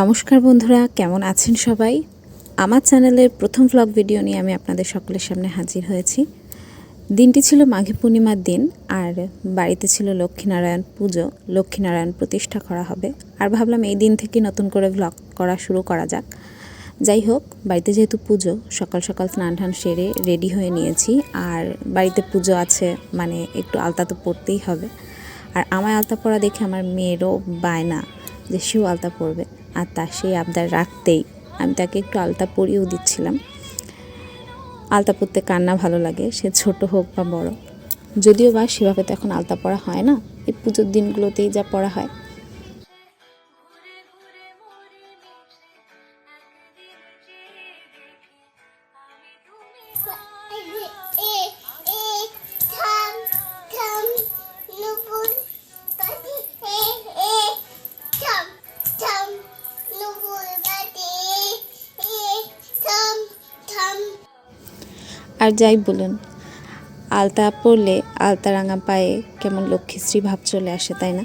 নমস্কার বন্ধুরা, কেমন আছেন সবাই? আমার চ্যানেলের প্রথম ভ্লগ ভিডিও নিয়ে আমি আপনাদের সকলের সামনে হাজির হয়েছি। দিনটি ছিল মাঘী পূর্ণিমার দিন, আর বাড়িতে ছিল লক্ষ্মীনারায়ণ পুজো। লক্ষ্মীনারায়ণ প্রতিষ্ঠা করা হবে, আর ভাবলাম এই দিন থেকে নতুন করে ভ্লগ করা শুরু করা যাক। যাই হোক, বাড়িতে যেহেতু পুজো, সকাল সকাল স্নান টান সেরে রেডি হয়ে নিয়েছি। আর বাড়িতে পুজো আছে মানে একটু আলতা তো পরতেই হবে। আর আমার আলতা পরা দেখে আমার মেয়েরও বায়না যে সেও আলতা পরবে, আর তার সেই আবদার রাখতেই আমি তাকে একটু আলতা পরিয়েও দিচ্ছিলাম। আলতা পরতে কান্না ভালো লাগে, সে ছোট হোক বা বড়। যদিও বা সেভাবে তো এখন আলতা পরা হয় না, এই পুজোর দিনগুলোতেই যা পরা হয়। আর যাই বলুন, আলতা পরলে আলতা রাঙা পায়ে কেমন লক্ষ্মীশ্রী ভাব চলে আসে, তাই না?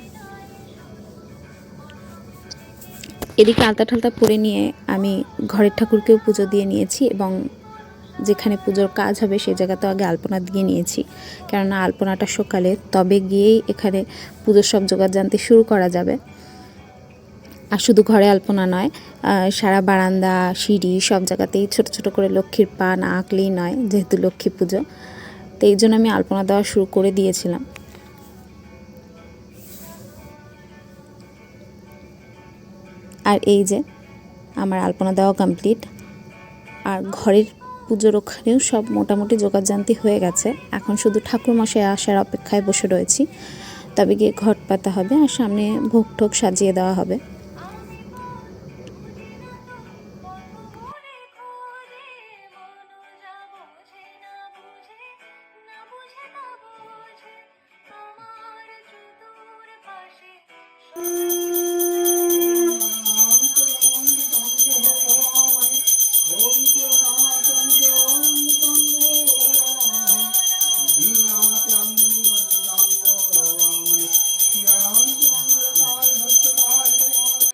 এদিকে আলতা ঠালতা পরে নিয়ে আমি ঘরের ঠাকুরকেও পুজো দিয়ে নিয়েছি, এবং যেখানে পুজোর কাজ হবে সেই জায়গাতেও আগে আলপনা দিয়ে নিয়েছি। কেননা আলপনাটা সকালে, তবে গিয়েই এখানে পুজোর সব জোগাড় জানতে শুরু করা যাবে। আর শুধু ঘরে আলপনা নয়, সারা বারান্দা, সিঁড়ি সব জায়গাতেই ছোট ছোট করে লক্ষ্মীর পা না আঁকলেই নয়, যেহেতু লক্ষ্মী পুজো। তো এই জন্য আমি আলপনা দেওয়া শুরু করে দিয়েছিলাম। আর এই যে আমার আলপনা দেওয়া কমপ্লিট, আর ঘরের পুজোর ওখানেও সব মোটামুটি জোগাড়জান্তি হয়ে গেছে। এখন শুধু ঠাকুরমশাই আসার অপেক্ষায় বসে রয়েছি, তবে গিয়ে ঘট পাতা হবে আর সামনে ভোগ টোগ সাজিয়ে দেওয়া হবে।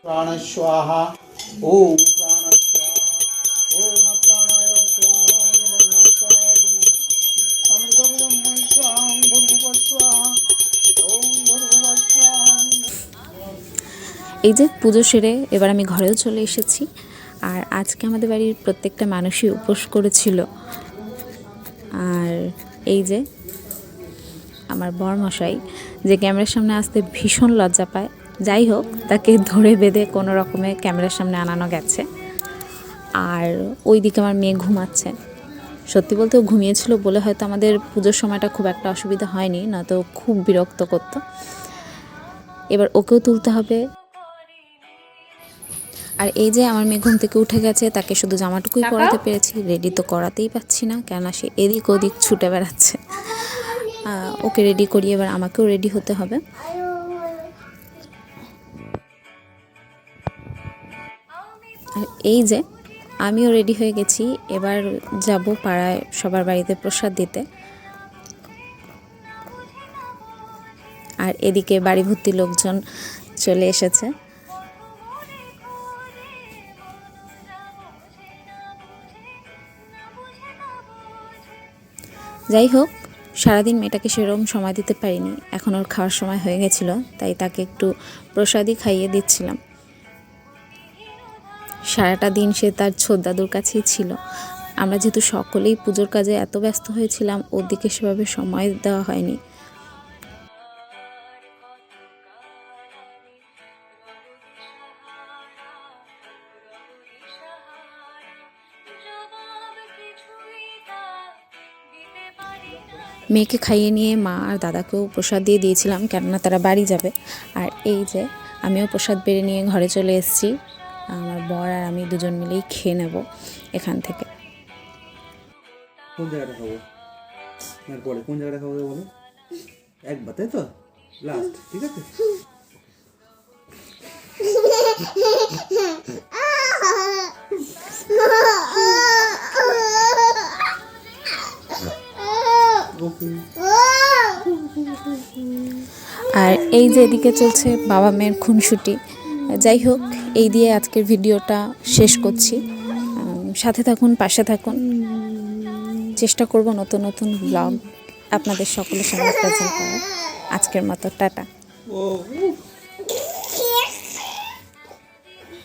प्राणस्वाहा ओम प्राणस्वाहा ओम प्राणाय स्वाहा अमृतम स्वाहा भूर्भुवस्वाहा ओम भूर्भुवस्वाहा। এই যে পুজো সেরে এবার আমি ঘরেও চলে এসেছি। আর আজকে আমাদের বাড়ির প্রত্যেকটা মানুষই উপোস করেছিল। আর এই যে আমার বরমশাই, যে ক্যামেরার সামনে আসতে ভীষণ লজ্জা পায়, যাই হোক তাকে ধরে বেঁধে কোনো রকমে ক্যামেরার সামনে আনানো গেছে। আর ওই দিকে আমার মেয়ে ঘুমাচ্ছে। সত্যি বলতে ও ঘুমিয়েছিল বলে হয়তো আমাদের পুজোর সময়টা খুব একটা অসুবিধা হয়নি, নয়তো খুব বিরক্ত করতো। এবার ওকেও তুলতে হবে। আর এই যে আমার মেয়ে ঘুম থেকে উঠে গেছে, তাকে শুধু জামাটুকুই পরাতে পেরেছি, রেডি তো করাতেই পারছি না, কেননা সে এদিক ওদিক ছুটে বেড়াচ্ছে। ওকে রেডি করিয়ে এবার আমাকেও রেডি হতে হবে। আর এই যে আমিও রেডি হয়ে গেছি, এবার যাব পাড়ায় সবার বাড়িতে প্রসাদ দিতে। আর এদিকে বাড়ি ভর্তি লোকজন চলে এসেছে। যাই হোক, সারাদিন মেয়েটাকে সেরকম সময় দিতে পারিনি, এখন ওর খাওয়ার সময় হয়ে গেছিল, তাই তাকে একটু প্রসাদই খাইয়ে দিচ্ছিলাম। সারাটা দিন সে তার ছোটদাদুর কাছেই ছিল। আমরা যেহেতু সকলেই পুজোর কাজে এত ব্যস্ত হয়েছিলাম, ওর দিকে সেভাবে সময় দেওয়া হয়নি। মেয়েকে খাইয়ে নিয়ে মা আর দাদাকেও প্রসাদ দিয়ে দিয়েছিলাম, কেননা তারা বাড়ি যাবে। আর এই যে আমিও প্রসাদ বেড়ে নিয়ে ঘরে চলে এসেছি। আমার বর আর আমি দুজন মিলেই খেয়ে নেব এখান থেকে। কোন জায়গাটা খাবো এরপরে, কোন জায়গাটা খাবো বলো একবার, তাই তো লাস্ট, ঠিক আছে? আর এই যে এদিকে চলছে বাবা মেয়ের খুনসুটি, যাই হোক, এই দিয়ে আজকের ভিডিওটা শেষ করছি। সাথে থাকুন, পাশে থাকুন, চেষ্টা করব নতুন নতুন ব্লগ আপনাদের সকলের সামনে প্রেজেন্ট করার। আজকের মতো টাটা। ও